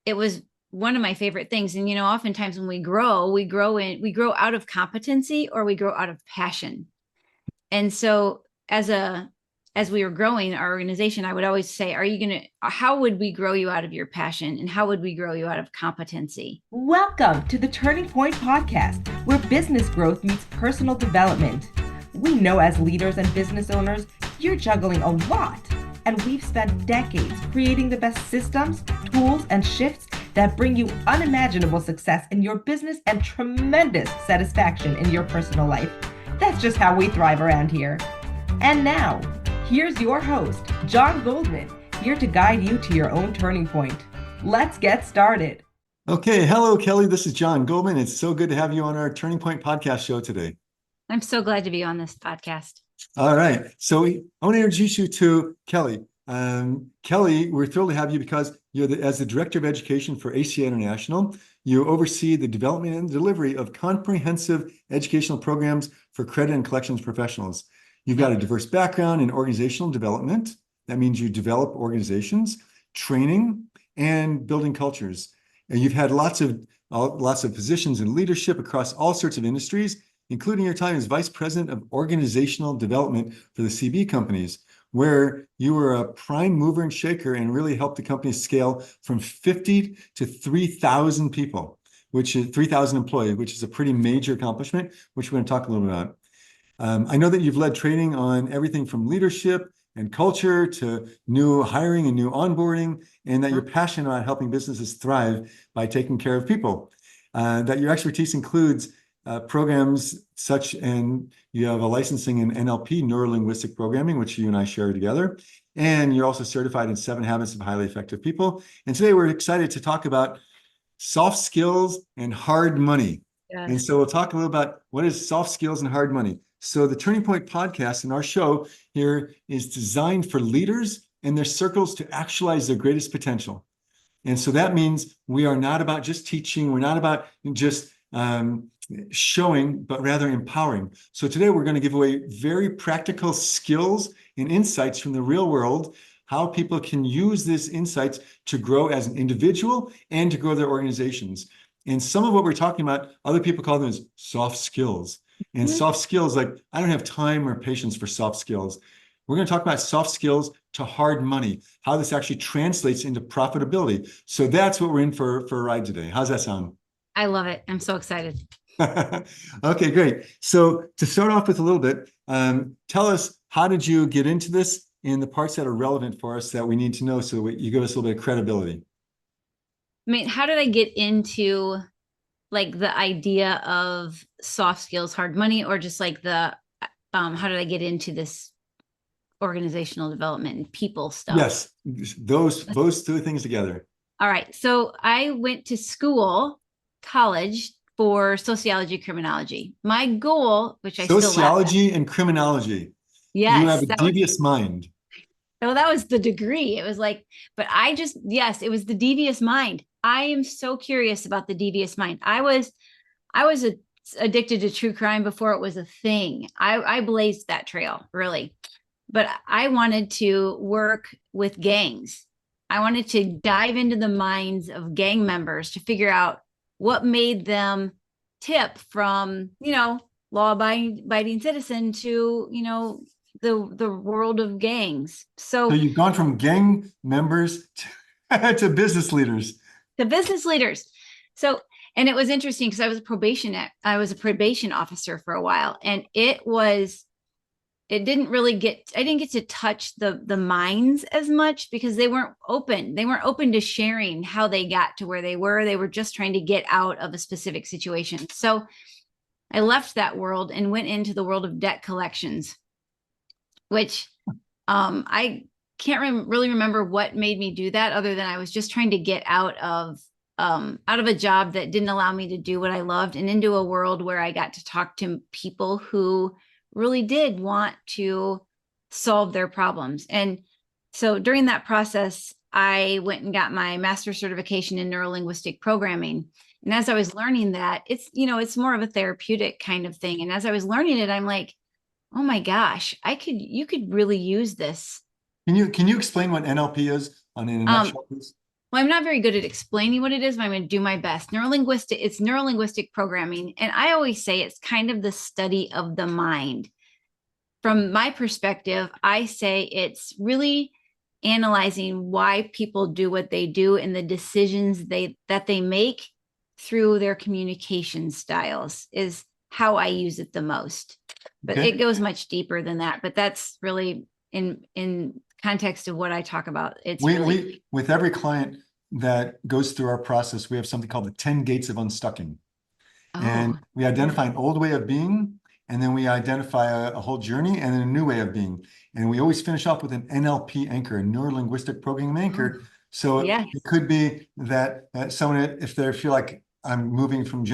it was one of my favorite things. And, oftentimes when we grow out of competency or we grow out of passion. And so as we were growing our organization, I would always say, how would we grow you out of your passion? And how would we grow you out of competency? Welcome to the Turning Point Podcast, where business growth meets personal development. We know as leaders and business owners, you're juggling a lot, and we've spent decades creating the best systems, tools, and shifts that bring you unimaginable success in your business and tremendous satisfaction in your personal life. That's just how we thrive around here. And now, here's your host, Jon Goldman, here to guide you to your own turning point. Let's get started. Okay. Hello, Kelli. This is Jon Goldman. It's so good to have you on our Turning Point podcast show today. I'm so glad to be on this podcast. All right. So I want to introduce you to Kelli. Kelli, we're thrilled to have you because as the Director of Education for ACA International, you oversee the development and delivery of comprehensive educational programs for credit and collections professionals. You've got a diverse background in organizational development. That means you develop organizations, training, and building cultures. And you've had lots of positions in leadership across all sorts of industries, including your time as Vice President of Organizational Development for the CB companies, where you were a prime mover and shaker and really helped the company scale from 50 to 3,000 people, which is 3,000 employees, which is a pretty major accomplishment, which we're going to talk a little bit about. I know that you've led training on everything from leadership and culture to new hiring and new onboarding, and that you're passionate about helping businesses thrive by taking care of people. That your expertise includes programs and you have a licensing in NLP, neuro-linguistic programming, which you and I share together. And you're also certified in 7 Habits of Highly Effective People. And today we're excited to talk about soft skills and hard money. Yes. And so we'll talk a little about what is soft skills and hard money. So the Turning Point podcast and our show here is designed for leaders and their circles to actualize their greatest potential. And so that means we are not about just teaching. We're not about just showing, but rather empowering. So today we're going to give away very practical skills and insights from the real world, how people can use these insights to grow as an individual and to grow their organizations. And some of what we're talking about, other people call them as soft skills. And soft skills, like I don't have time or patience for soft skills. We're going to talk about soft skills to hard money, how this actually translates into profitability. So that's what we're in for a ride today. How's that sound? I love it. I'm so excited. Okay, great. So to start off with a little bit, tell us, how did you get into this and the parts that are relevant for us that we need to know so you give us a little bit of credibility? I mean, how did I get into like the idea of soft skills, hard money, or just like how did I get into this organizational development and people stuff? Yes, those two things together. All right. So I went to college for sociology, criminology. My goal, which I sociology and criminology. Yes. You have a devious mind. Oh, that was the degree. It was like, yes, it was the devious mind. I am so curious about the devious mind. I was addicted to true crime before it was a thing. I blazed that trail, really. But I wanted to work with gangs. I wanted to dive into the minds of gang members to figure out what made them tip from, law-abiding citizen to, the world of gangs. So you've gone from gang members to business leaders. So, and it was interesting because I was a probation officer for a while, and I didn't get to touch the minds as much because they weren't open. They weren't open to sharing how they got to where they were. They were just trying to get out of a specific situation. So I left that world and went into the world of debt collections, which I can't really remember what made me do that, other than I was just trying to get out of a job that didn't allow me to do what I loved and into a world where I got to talk to people who really did want to solve their problems. And so during that process, I went and got my master's certification in neuro-linguistic programming. And as I was learning that, it's more of a therapeutic kind of thing. And as I was learning it, I'm like, oh my gosh, you could really use this. Can you explain what NLP is in a nutshell, please? Well, I'm not very good at explaining what it is, but I'm going to do my best. Neuro-linguistic, it's neuro-linguistic programming. And I always say it's kind of the study of the mind. From my perspective, I say it's really analyzing why people do what they do and the decisions that they make through their communication styles is how I use it the most. But Okay. it goes much deeper than that. But that's really in context of what I talk about. It's we with every client that goes through our process, we have something called the 10 gates of unstucking. And oh, we identify an old way of being, and then we identify a whole journey and then a new way of being. And we always finish off with an NLP anchor, a neuro-linguistic programming anchor. So yes. it could be that someone, if they feel like I'm moving from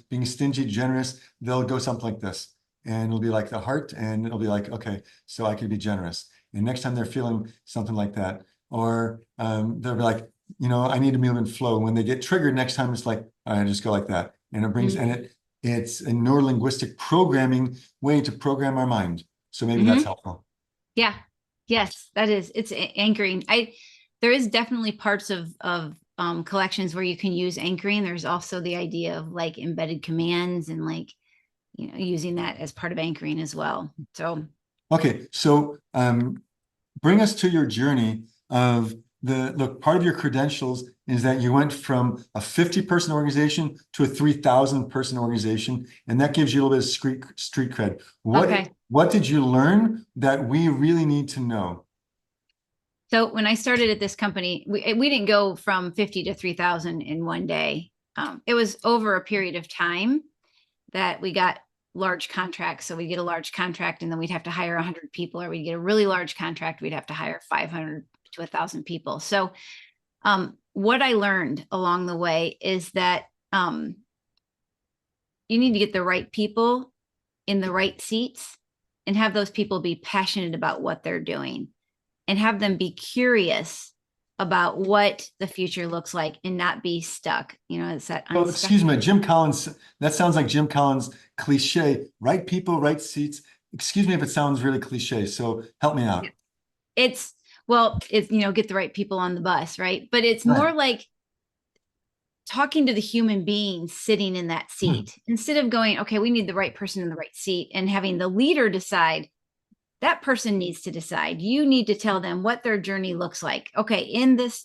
being stingy to generous, they'll go something like this. And it'll be like the heart, and it'll be like, okay, so I could be generous. And next time they're feeling something like that, or they'll be like, I need to move in flow. When they get triggered next time, it's like, all right, just go like that. And it brings, it's a neuro-linguistic programming way to program our mind. So maybe that's helpful. Yeah. Yes, that is. It's anchoring. There is definitely parts of collections where you can use anchoring. There's also the idea of like embedded commands and like, using that as part of anchoring as well. So okay, so bring us to your journey of look, part of your credentials is that you went from a 50-person organization to a 3,000-person organization, and that gives you a little bit of street cred. What did you learn that we really need to know? So when I started at this company, we didn't go from 50 to 3,000 in one day. It was over a period of time that we got large contracts. So we get a large contract and then we'd have to hire 100 people, or we'd get a really large contract, we'd have to hire 500 to 1,000 people. So what I learned along the way is that you need to get the right people in the right seats and have those people be passionate about what they're doing and have them be curious about what the future looks like and not be stuck. It's that excuse me, Jim Collins, that sounds like Jim Collins cliche, right people, right seats. Excuse me if it sounds really cliche, so help me out. It's get the right people on the bus, right? But it's more like talking to the human being sitting in that seat instead of going, okay, we need the right person in the right seat, and having the leader decide. That person needs to decide. You need to tell them what their journey looks like. Okay, in this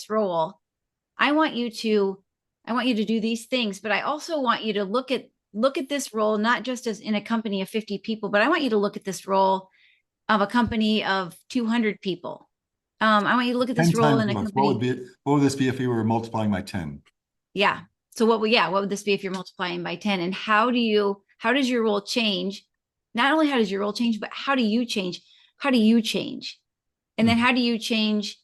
role, I want you to do these things, but I also want you to look at this role not just as in a company of 50 people, but I want you to look at this role of a company of 200 people. I want you to look at this role in a company. What would this be if we were multiplying by 10? Yeah. So what would this be if you're multiplying by 10? And how does your role change? Not only how does your role change, but how do you change? How do you change? And then how do you change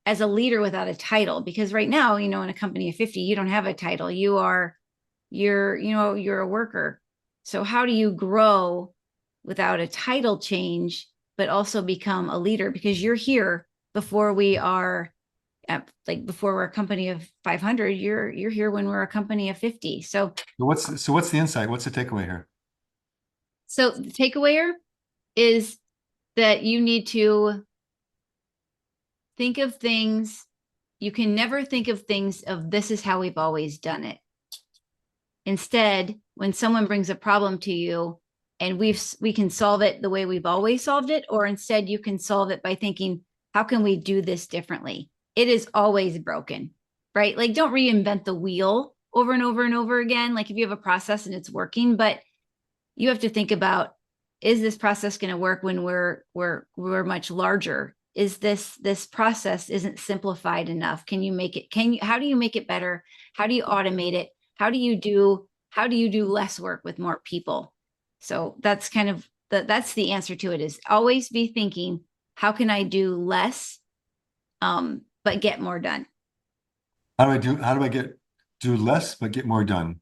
as a leader without a title? Because right now, in a company of 50, you don't have a title. You're a worker. So how do you grow without a title change, but also become a leader? Because you're here before we are before we're a company of 500, you're here when we're a company of 50. So what's the insight? What's the takeaway here? So the takeaway is that you need to think of things. You can never think of things of this is how we've always done it. Instead, when someone brings a problem to you and we can solve it the way we've always solved it, or instead you can solve it by thinking, how can we do this differently? It is always broken, right? Like, don't reinvent the wheel over and over and over again. Like, if you have a process and it's working, but you have to think about, is this process going to work when we're much larger? Is this process isn't simplified enough? How do you make it better? How do you automate it? How do you do less work with more people? So that's kind of that's the answer to it, is always be thinking, how can I do less, but get more done? How do I do less, but get more done?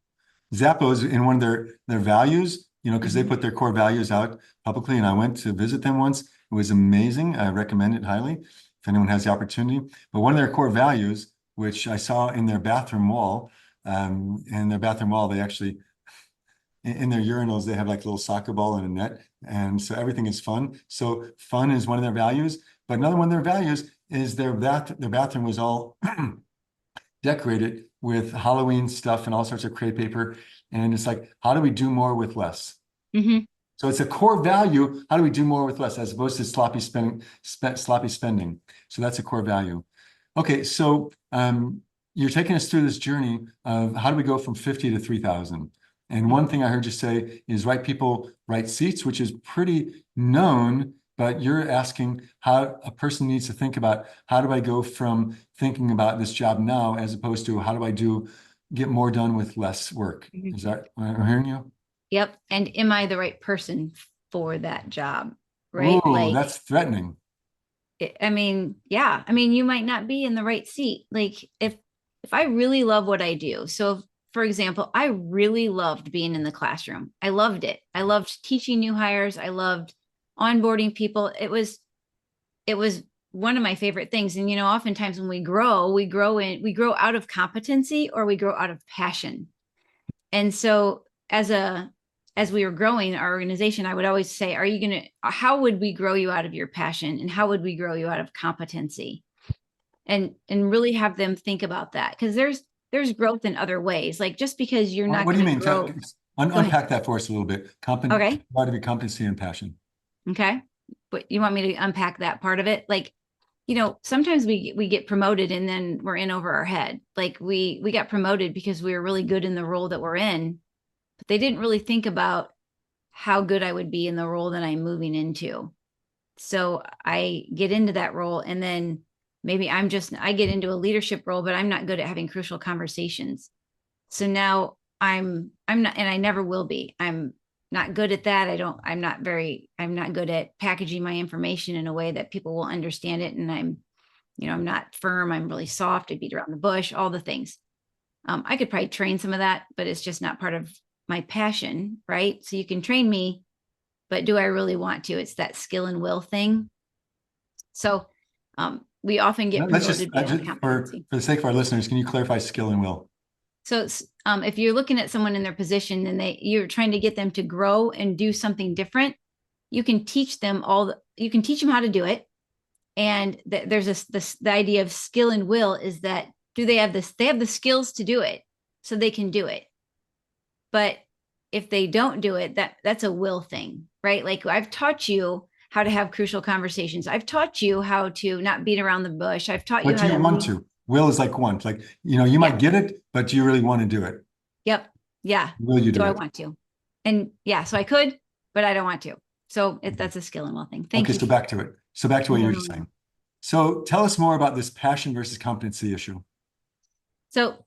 Zappos, in one of their values, because they put their core values out publicly, and I went to visit them once. It was amazing. I recommend it highly if anyone has the opportunity. But one of their core values, which I saw in their bathroom wall, they actually in their urinals, they have like a little soccer ball and a net. And so everything is fun. So fun is one of their values. But another one of their values is their bathroom was all decorated with Halloween stuff and all sorts of crepe paper. And it's like, how do we do more with less? Mm-hmm. So it's a core value. How do we do more with less, as opposed to sloppy spending? So that's a core value. Okay, so you're taking us through this journey of how do we go from 50 to 3,000? And one thing I heard you say is right people, right seats, which is pretty known, but you're asking how a person needs to think about how do I go from thinking about this job now as opposed to how do I get more done with less work? Mm-hmm. Is that, am I hearing you? Yep. And am I the right person for that job? Right. Oh, Like, that's threatening. I mean, yeah. I mean, you might not be in the right seat. Like if I really love what I do. So for example, I really loved being in the classroom. I loved it. I loved teaching new hires. I loved onboarding people. It was one of my favorite things. And oftentimes when we grow out of competency or we grow out of passion. And so as we were growing our organization, I would always say, how would we grow you out of your passion? And how would we grow you out of competency? And really have them think about that. Because there's growth in other ways. Like just because you're not What do you going to mean? grow. Unpack that for us a little bit. Okay. How to be competency and passion. Okay. But you want me to unpack that part of it? Like, sometimes we get promoted and then we're in over our head. Like we got promoted because we were really good in the role that we're in, but they didn't really think about how good I would be in the role that I'm moving into. So I get into that role and then maybe I get into a leadership role, but I'm not good at having crucial conversations. So now I'm not, and I never will be. I'm not good at that. I'm not good at packaging my information in a way that people will understand it. And I'm not firm. I'm really soft. I beat around the bush, all the things. I could probably train some of that, but it's just not part of my passion, right? So you can train me, but do I really want to? It's that skill and will thing. So we often get Let's just, promoted based on competency. for the sake of our listeners, can you clarify skill and will? So if you're looking at someone in their position and you're trying to get them to grow and do something different, you can teach them how to do it. And there's the idea of skill and will is that they have the skills to do it, so they can do it. But if they don't do it, that's a will thing, right? Like I've taught you how to have crucial conversations. I've taught you how to not beat around the bush. I've taught you how to want to. Will is like want. Like, you might get it, but do you really want to do it? Yep. Yeah. Will you do it? I want to? And yeah, so I could, but I don't want to. So that's a skill and will thing. Thank you. So back to it. So back to what you were just saying. So tell us more about this passion versus competency issue. So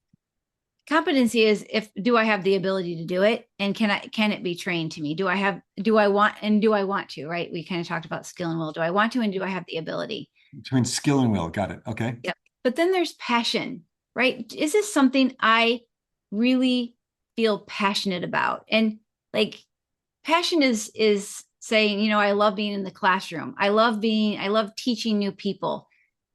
competency is do I have the ability to do it? And can it be trained to me? Do I want to, right? We kind of talked about skill and will. Do I want to, and do I have the ability? Between skill and will. Got it. Okay. Yep. But then there's passion, right? Is this something I really feel passionate about? And like passion is saying, I love being in the classroom. I love teaching new people,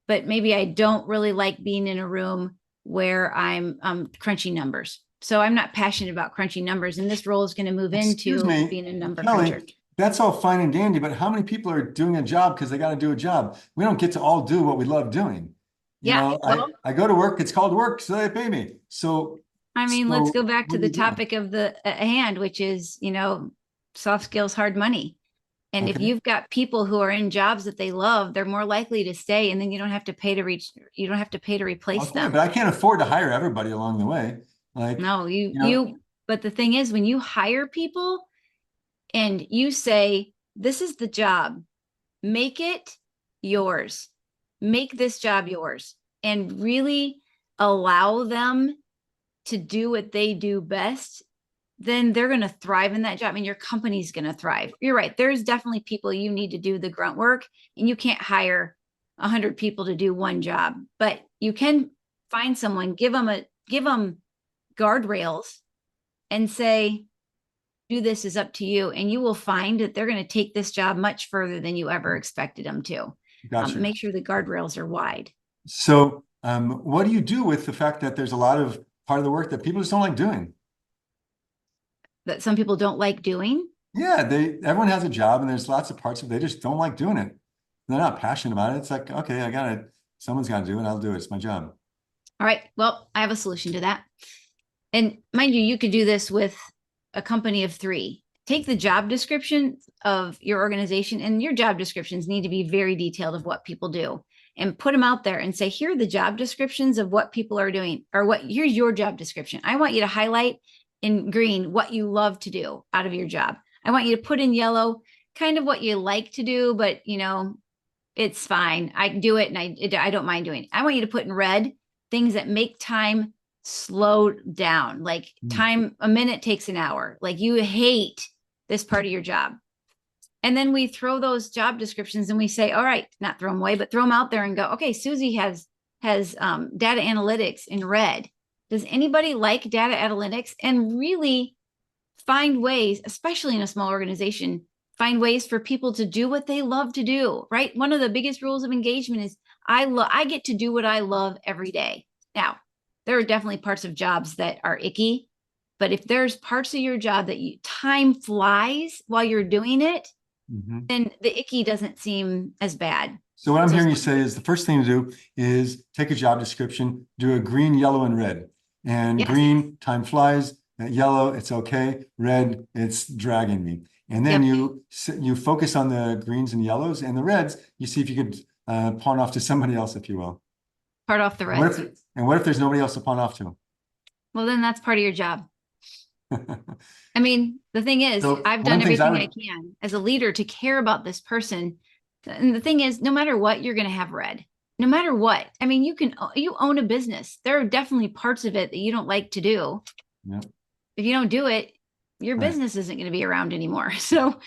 but maybe I don't really like being in a room where I'm crunching numbers. So I'm not passionate about crunching numbers. And this role is going to move into being a number cruncher. That's all fine and dandy, but how many people are doing a job because they got to do a job? We don't get to all do what we love doing. I go to work. It's called work, so they pay me. So let's go back to the topic of the hand, which is, soft skills, hard money. And if you've got people who are in jobs that they love, they're more likely to stay, and then you don't have to pay to replace them. But I can't afford to hire everybody along the way. Like no, but the thing is, when you hire people and you say, this is the job, make it yours, make this job yours, and really allow them to do what they do best, then they're going to thrive in that job and your company's going to thrive. You're right. There's definitely people you need to do the grunt work, and you can't hire 100 people to do one job, but you can find someone, give them guardrails and say, do this is up to you. And you will find that they're going to take this job much further than you ever expected them to. Gotcha. Make sure the guardrails are wide. So what do you do with the fact that there's a lot of part of the work that people just don't like doing? that some people don't like doing? Yeah, everyone has a job and there's lots of parts of it they just don't like doing it. They're not passionate about it. It's like, okay, someone's got to do it. I'll do it. It's my job. All right. Well, I have a solution to that. And mind you, you could do this with a company of 3. Take the job description of your organization, and your job descriptions need to be very detailed of what people do, and put them out there and say, here are the job descriptions of what people are doing, or here's your job description. I want you to highlight in green what you love to do out of your job. I want you to put in yellow kind of what you like to do, but it's fine. I do it and I don't mind doing it. I want you to put in red things that make time slow down, like time, a minute takes an hour. Like you hate this part of your job. And then we throw those job descriptions and we say, all right, not throw them away, but throw them out there and go, okay, Susie has data analytics in red. Does anybody like data analytics? And really find ways, especially in a small organization, find ways for people to do what they love to do, right? One of the biggest rules of engagement is I get to do what I love every day. Now, there are definitely parts of jobs that are icky, but if there's parts of your job that time flies while you're doing it, then the icky doesn't seem as bad. So what I'm hearing you say is the first thing to do is take a job description, do a green, yellow, and red. And yes. Green, time flies. Yellow, it's okay. Red, it's dragging me. And then you focus on the greens and yellows, and the reds, you see if you could pawn off to somebody else, if you will. Part off the reds. What if there's nobody else to pawn off to? Well, then that's part of your job. I mean, the thing is, I've done everything I can as a leader to care about this person. And the thing is, no matter what, you're going to have red. No matter what. I mean, you own a business. There are definitely parts of it that you don't like to do. Yep. If you don't do it, your business isn't going to be around anymore. So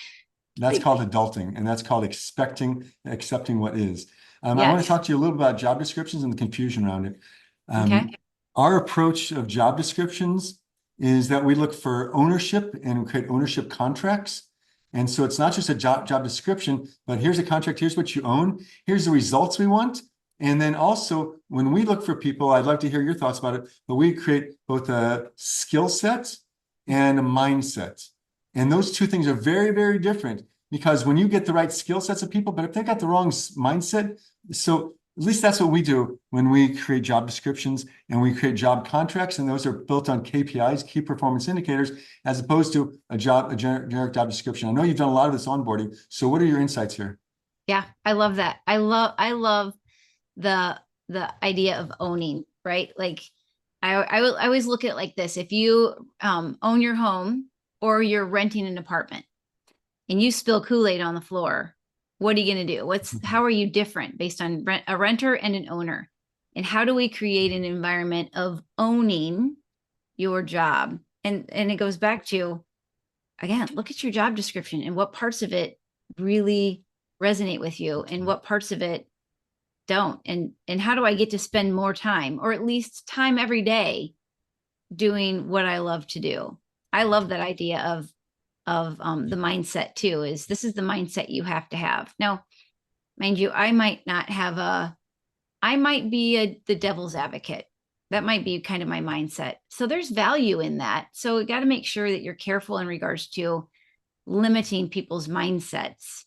that's called adulting, and that's called accepting what is. I want to talk to you a little about job descriptions and the confusion around it. Okay. Our approach of job descriptions is that we look for ownership and we create ownership contracts. And so it's not just a job description, but here's a contract, here's what you own, here's the results we want. And then also, when we look for people, I'd like to hear your thoughts about it, but we create both a skill set and a mindset. And those two things are very, very different, because when you get the right skill sets of people, but if they got the wrong mindset, so at least that's what we do when we create job descriptions and we create job contracts, and those are built on KPIs, key performance indicators, as opposed to a generic job description. I know you've done a lot of this onboarding. So what are your insights here? Yeah, I love that. I love the idea of owning, right? Like I always look at it like this. If you own your home or you're renting an apartment and you spill Kool-Aid on the floor, what are you going to do? How are you different based on a renter and an owner? And how do we create an environment of owning your job? And it goes back to, again, look at your job description and what parts of it really resonate with you and what parts of it don't. And how do I get to spend more time, or at least time every day, doing what I love to do? I love that idea of the mindset too. This is the mindset you have to have. Now, mind you, I might be the devil's advocate. That might be kind of my mindset. So there's value in that. So we got to make sure that you're careful in regards to limiting people's mindsets.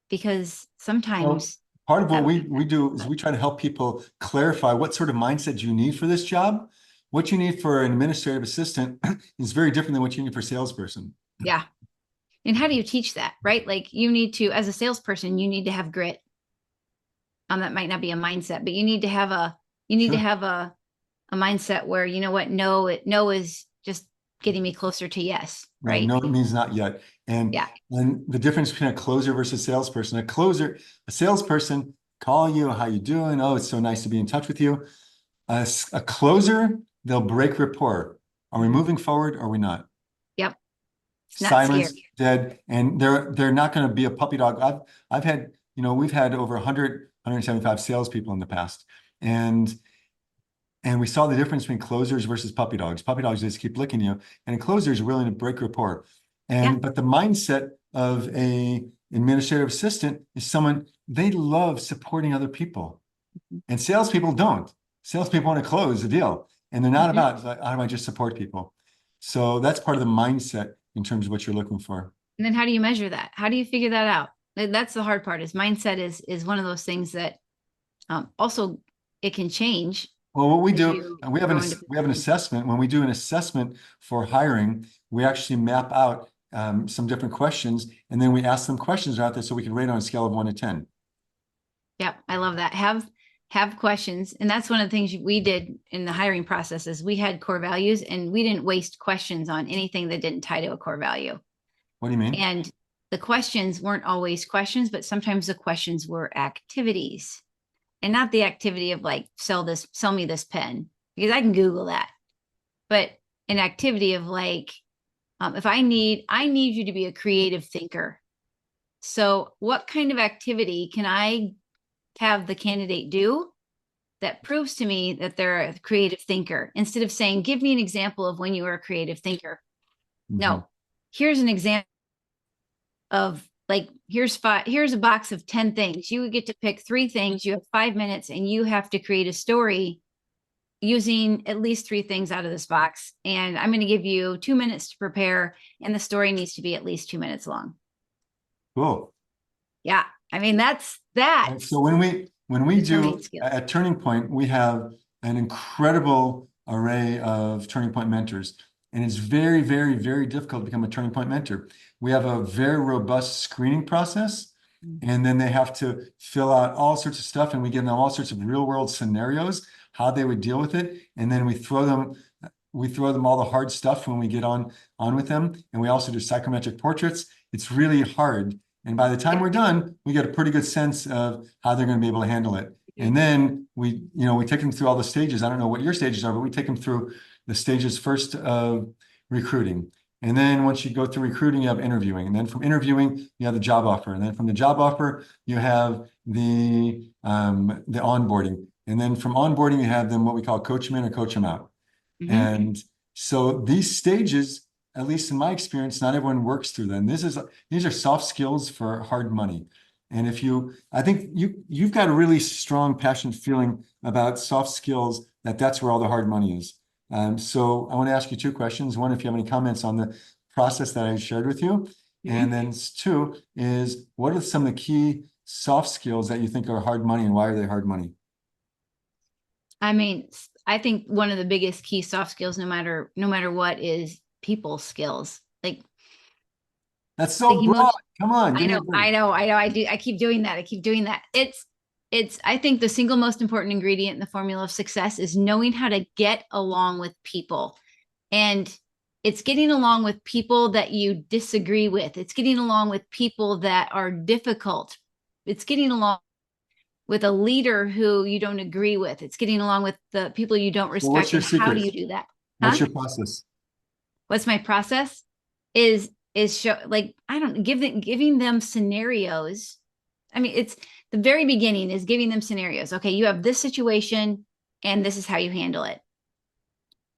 Because sometimes part of what we do is we try to help people clarify what sort of mindset you need for this job. What you need for an administrative assistant is very different than what you need for a salesperson. Yeah. And how do you teach that, right? Like you need to, as a salesperson, you need to have grit. That might not be a mindset, but you need to have a mindset where, you know what, no is just getting me closer to yes, right? No, it means not yet. And the difference between a closer versus a salesperson. A salesperson call you, how you doing? Oh, it's so nice to be in touch with you. A closer, they'll break rapport. Are we moving forward or are we not? Yep. Silence, dead, and they're not going to be a puppy dog. I've had, we've had over 175 salespeople in the past, and we saw the difference between closers versus puppy dogs. Puppy dogs just keep licking you, and closers are willing to break rapport. But the mindset of a administrative assistant is someone, they love supporting other people, and salespeople don't. Salespeople want to close the deal, and they're not about how do I just support people. So that's part of the mindset in terms of what you're looking for. And then how do you measure that? How do you figure that out? That's the hard part. Is mindset is one of those things that also it can change. Well, what we as do, you we have grow an into we have an position. assessment. When we do an assessment for hiring, we actually map out some different questions, and then we ask them questions out there so we can rate on a scale of 1 to 10. Yep, I love that. Have questions, and that's one of the things we did in the hiring process. Is we had core values, and we didn't waste questions on anything that didn't tie to a core value. What do you mean? And the questions weren't always questions, but sometimes the questions were activities, and not the activity of like sell me this pen, because I can Google that, but an activity of like, if I need you to be a creative thinker. So what kind of activity can I have the candidate do that proves to me that they're a creative thinker, instead of saying, give me an example of when you were a creative thinker? No, here's an example of like, here's a box of 10 things. You would get to pick 3 things. You have 5 minutes and you have to create a story using at least 3 things out of this box. And I'm going to give you 2 minutes to prepare. And the story needs to be at least 2 minutes long. Cool. Yeah. I mean, that's that. And so when we do skills. at Turning Point, we have an incredible array of Turning Point mentors. And it's very, very, very difficult to become a Turning Point mentor. We have a very robust screening process, and then they have to fill out all sorts of stuff, and we give them all sorts of real world scenarios, how they would deal with it. And then we throw them all the hard stuff when we get on with them. And we also do psychometric portraits. It's really hard. And by the time we're done, we get a pretty good sense of how they're going to be able to handle it. And then we take them through all the stages. I don't know what your stages are, but we take them through the stages first of recruiting. And then once you go through recruiting, you have interviewing. And then from interviewing, you have the job offer. And then from the job offer, you have the onboarding. And then from onboarding, you have them what we call coach them in or coach them out. And so these stages, at least in my experience, not everyone works through them. These are soft skills for hard money. And I think you've got a really strong, passionate feeling about soft skills, that's where all the hard money is. So I want to ask you 2 questions. One, if you have any comments on the process that I shared with you. And then 2 is, what are some of the key soft skills that you think are hard money, and why are they hard money? I mean, I think one of the biggest key soft skills, no matter what, is people skills. Like, that's so broad. Come on. I know. I keep doing that. It's, I think the single most important ingredient in the formula of success is knowing how to get along with people. And it's getting along with people that you disagree with. It's getting along with people that are difficult. It's getting along with a leader who you don't agree with. It's getting along with the people you don't respect. Well, what's your secret? How do you do that? What's your process? What's my process? Is show, like, I don't giving them scenarios. I mean, it's the very beginning is giving them scenarios. Okay, you have this situation and this is how you handle it.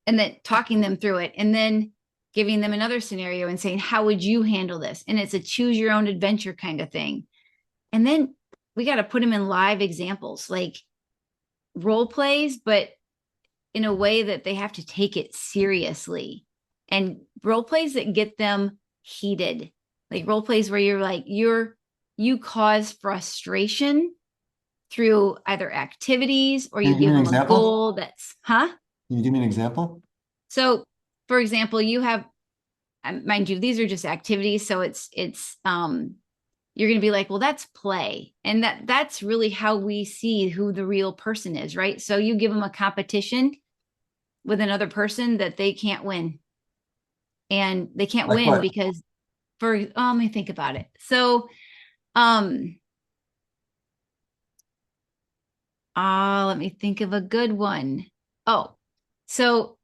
And then talking them through it, and then giving them another scenario and saying, how would you handle this? And it's a choose your own adventure kind of thing. And then we got to put them in live examples, like role plays, but in a way that they have to take it seriously, and role plays that get them heated, like role plays where you're like, you cause frustration through either activities, or you give them a goal that's, Can you give me an example? So, for example, you have, mind you, these are just activities. So it's you're going to be like, well, that's play. And that's really how we see who the real person is, right? So you give them a competition with another person that they can't win. And they can't win what? Because let me think about it. So, let me think of a good one. Oh, so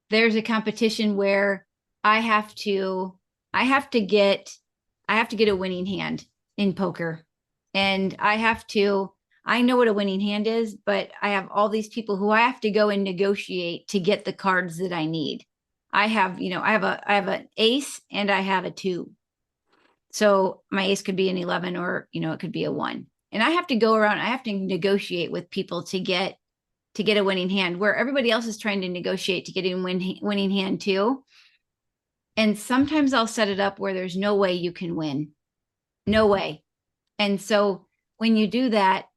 there's a competition where I have to get a winning hand in poker. And I know what a winning hand is, but I have all these people who I have to go and negotiate to get the cards that I need. I have an ace and I have a 2. So my ace could be an 11, or, it could be a 1. And I have to go around, I have to negotiate with people to get a winning hand, where everybody else is trying to negotiate to get a winning hand too. And sometimes I'll set it up where there's no way you can win. No way. And so when you do that,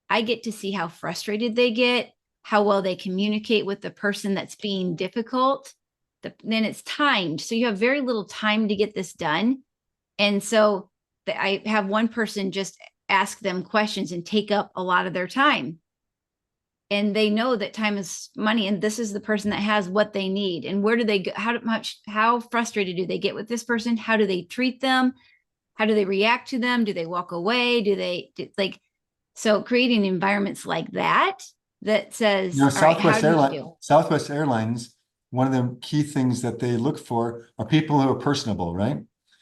I get to see how frustrated they get, how well they communicate with the person that's being difficult. Then it's timed. So you have very little time to get this done. And so I have one person just ask them questions and take up a lot of their time. And they know that time is money. And this is the person that has what they need. And where do they go? How frustrated do they get with this person? How do they treat them? How do they react to them? Do they walk away? So creating environments like that says, all right, how do you do? Southwest Airlines, one of the key things that they look for are people who are personable, right?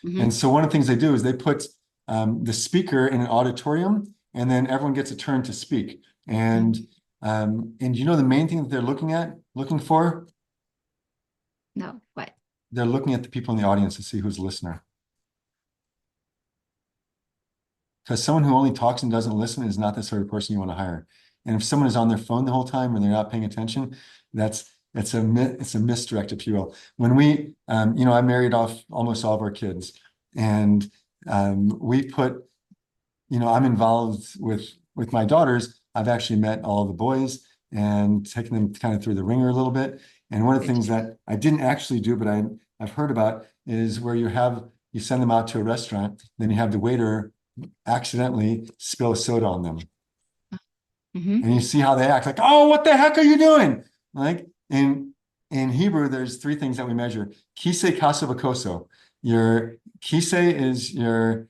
Mm-hmm. And so one of the things they do is they put the speaker in an auditorium, and then everyone gets a turn to speak. And you know the main thing that they're looking for? No, what? They're looking at the people in the audience to see who's a listener. Because someone who only talks and doesn't listen is not the sort of person you want to hire. And if someone is on their phone the whole time and they're not paying attention, it's a misdirect, if you will. When we, I married off almost all of our kids, and we put, I'm involved with my daughters. I've actually met all the boys and taken them kind of through the ringer a little bit. And one of the things that I didn't actually do, but I've heard about, is where you send them out to a restaurant, then you have the waiter accidentally spill soda on them. Mm-hmm. And you see how they act, like, oh, what the heck are you doing? Like in Hebrew, there's three things that we measure. Kise, kaso, vakoso. Your kise is your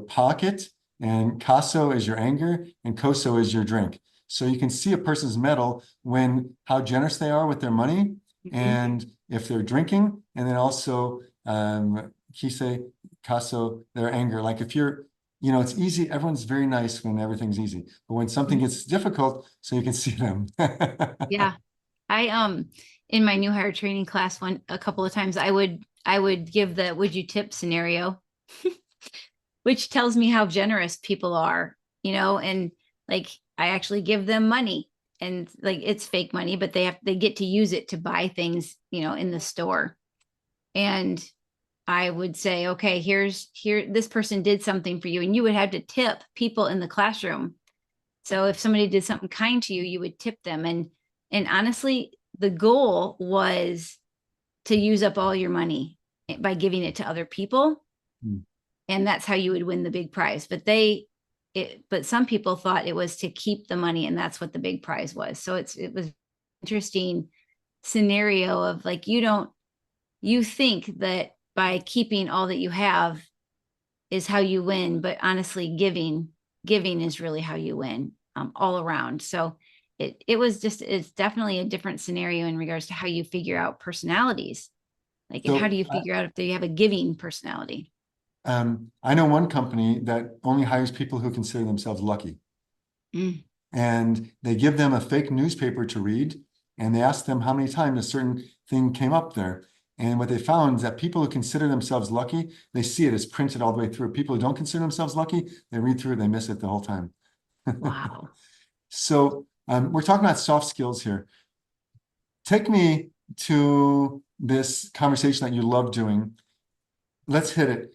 pocket, and kaso is your anger, and koso is your drink. So you can see a person's mettle when how generous they are with their money, and if they're drinking, and then also kise, kaso, their anger. Like if you're, it's easy. Everyone's very nice when everything's easy, but when something gets difficult, so you can see them. Yeah. I in my new hire training class a couple of times I would give the would you tip scenario, which tells me how generous people are, and like I actually give them money, and like it's fake money, but they get to use it to buy things, in the store. And I would say, okay, this person did something for you, and you would have to tip people in the classroom. So if somebody did something kind to you, you would tip them. And honestly, the goal was to use up all your money by giving it to other people. And that's how you would win the big prize. But some people thought it was to keep the money, and that's what the big prize was. So it was interesting scenario of like, you think that by keeping all that you have is how you win, but honestly, giving is really how you win, all around. So it's definitely a different scenario in regards to how you figure out personalities. Like, and how do you figure out if they have a giving personality? I know one company that only hires people who consider themselves lucky. And they give them a fake newspaper to read, and they ask them how many times a certain thing came up there. And what they found is that people who consider themselves lucky, they see it as printed all the way through. People who don't consider themselves lucky, they read through it, they miss it the whole time. Wow. So we're talking about soft skills here. Take me to this conversation that you love doing. Let's hit it.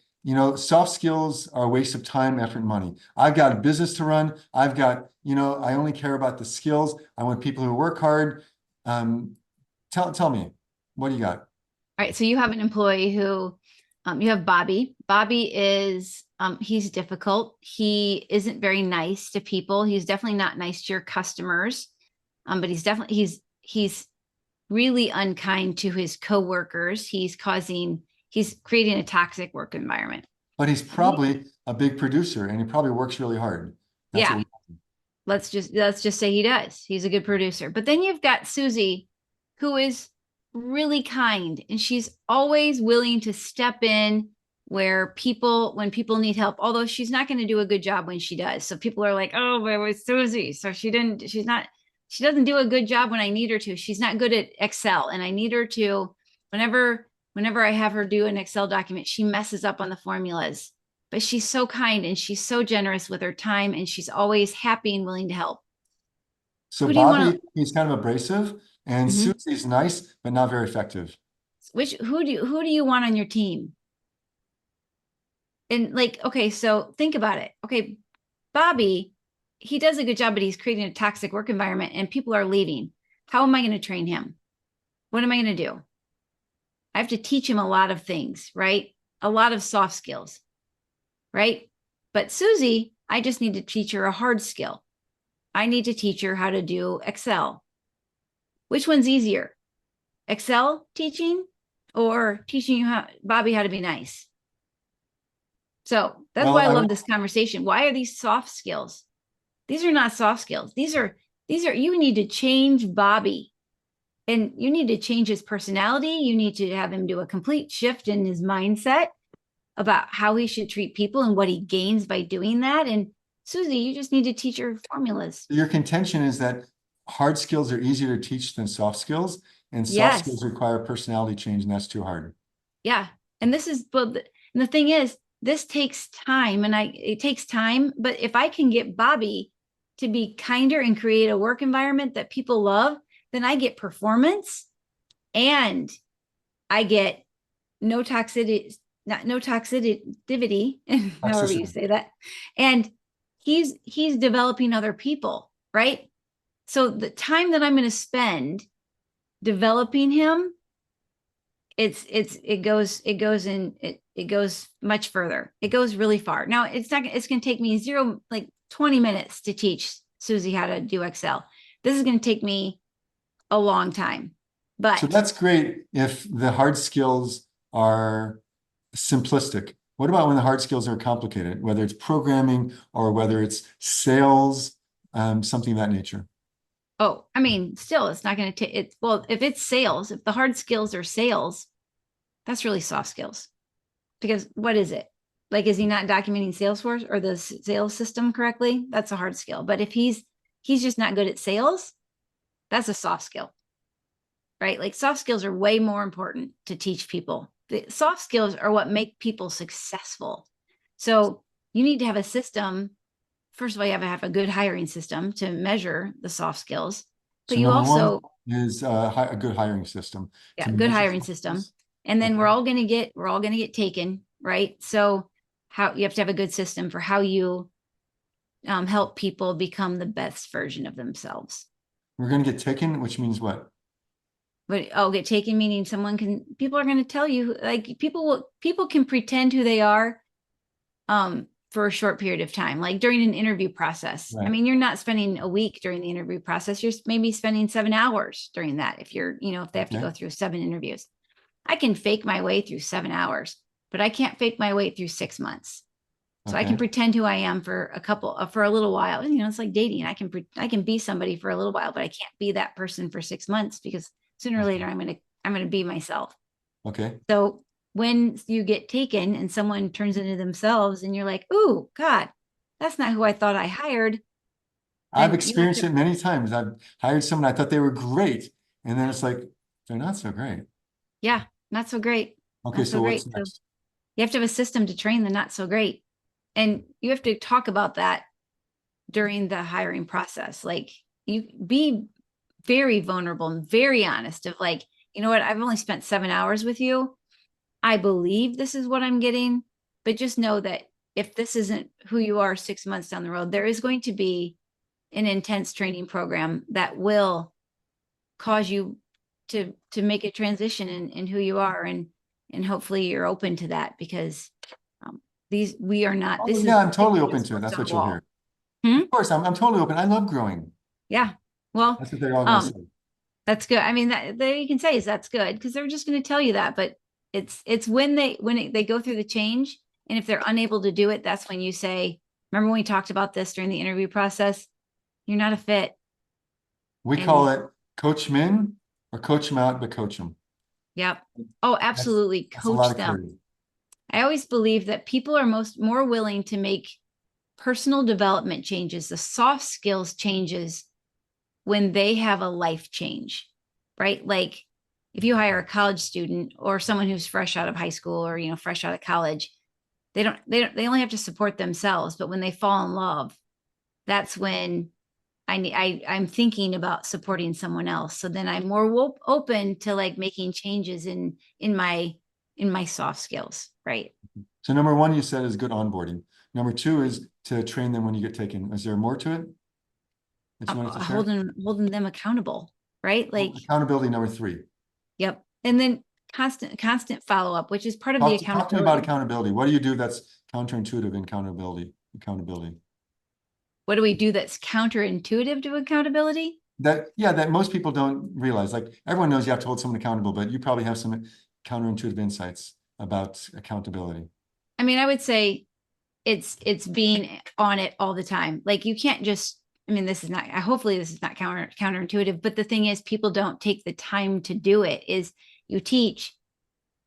Soft skills are a waste of time, effort, and money. I've got a business to run. I've got, I only care about the skills. I want people who work hard. Tell me, what do you got? All right. So you have an employee who, you have Bobby. Bobby is, he's difficult. He isn't very nice to people. He's definitely not nice to your customers. But he's really unkind to his coworkers. He's creating a toxic work environment. But he's probably a big producer, and he probably works really hard. Yeah. Let's just say he does. He's a good producer. But then you've got Susie, who is really kind, and she's always willing to step in when people need help, although she's not going to do a good job when she does. So people are like, oh, where was Susie? So she doesn't do a good job when I need her to. She's not good at Excel, and I need her to. Whenever I have her do an Excel document, she messes up on the formulas, but she's so kind and she's so generous with her time, and she's always happy and willing to help. So Bobby, he's kind of abrasive, and Susie's nice, but not very effective. Who do you want on your team? And like, okay, so think about it. Okay, Bobby, he does a good job, but he's creating a toxic work environment and people are leaving. How am I going to train him? What am I going to do? I have to teach him a lot of things, right? A lot of soft skills, right? But Susie, I just need to teach her a hard skill. I need to teach her how to do Excel. Which one's easier? Excel teaching or teaching you Bobby how to be nice? So that's why I love this conversation. Why are these soft skills? These are not soft skills. These are, you need to change Bobby and you need to change his personality. You need to have him do a complete shift in his mindset about how he should treat people and what he gains by doing that. And Susie, you just need to teach her formulas. Your contention is that hard skills are easier to teach than soft skills, and soft Yes. skills require personality change, and that's too hard. Yeah. And this is, and the thing is, this takes time it takes time. But if I can get Bobby to be kinder and create a work environment that people love, then I get performance and I get no toxicity, however you say that. And he's developing other people, right? So the time that I'm going to spend developing him, it goes much further. It goes really far. Now it's going to take me 20 minutes to teach Susie how to do Excel. This is going to take me a long time, but so that's great if the hard skills are simplistic. What about when the hard skills are complicated, whether it's programming or whether it's sales, something of that nature? Oh, I mean, still, it's not going to take it. Well, if it's sales, if the hard skills are sales, that's really soft skills. Because what is it? Like, is he not documenting Salesforce or the sales system correctly? That's a hard skill. But if he's just not good at sales, that's a soft skill, right? Like soft skills are way more important to teach people. The soft skills are what make people successful. So you need to have a system. First of all, you have to have a good hiring system to measure the soft skills. But So you also is a good hiring system. Yeah, good hiring system. And then we're all going to get taken, right? So how you have to have a good system for how you help people become the best version of themselves. We're going to get taken, which means what? But get taken meaning people are going to tell you, like people can pretend who they are for a short period of time, like during an interview process. Right. I mean, you're not spending a week during the interview process. You're maybe spending 7 hours during that. If if they have to go through 7 interviews, I can fake my way through 7 hours, but I can't fake my way through 6 months. So I can pretend who I am for a little while. And, it's like dating. I can be somebody for a little while, but I can't be that person for 6 months because sooner or later I'm going to be myself. Okay. So when you get taken and someone turns into themselves and you're like, "Ooh, God, that's not who I thought I hired." I've experienced it many times. I've hired someone, I thought they were great. And then it's like, they're not so great. Yeah, not so great. Okay, so what's next? So you have to have a system to train the not so great. And you have to talk about that during the hiring process. Like you be very vulnerable and very honest of like, you know what, I've only spent 7 hours with you. I believe this is what I'm getting, but just know that if this isn't who you are 6 months down the road, there is going to be an intense training program that will cause you to make a transition in who you are. And hopefully you're open to that because we are not. I'm totally open to it. That's what you'll hear. Of course, I'm totally open. I love growing. Yeah. Well, that's what they're all going to say. That's good. I mean, that you can say is that's good because they're just going to tell you that. But it's when they go through the change, and if they're unable to do it, that's when you say, remember when we talked about this during the interview process? You're not a fit. We call it coach them in or coach them out, but coach them. Yep. Oh, absolutely. Coach them. I always believe that people are more willing to make personal development changes, the soft skills changes, when they have a life change, right? Like if you hire a college student or someone who's fresh out of high school or, fresh out of college, they only have to support themselves. But when they fall in love, that's when I'm thinking about supporting someone else. So then I'm more open to like making changes in my soft skills. Right. So number one, you said is good onboarding. Number two is to train them when you get taken. Is there more to it that you wanted to share? Holding them accountable. Right. Like, accountability, number three. yep. And then constant follow-up, which is part of the accountability. Talk to me about accountability. What do you do that's counterintuitive in accountability? What do we do that's counterintuitive to accountability? That most people don't realize. Like everyone knows you have to hold someone accountable, but you probably have some counterintuitive insights about accountability. I mean, I would say it's being on it all the time. Like you can't just, I mean, hopefully this is not counterintuitive, but the thing is people don't take the time to do it. Is you teach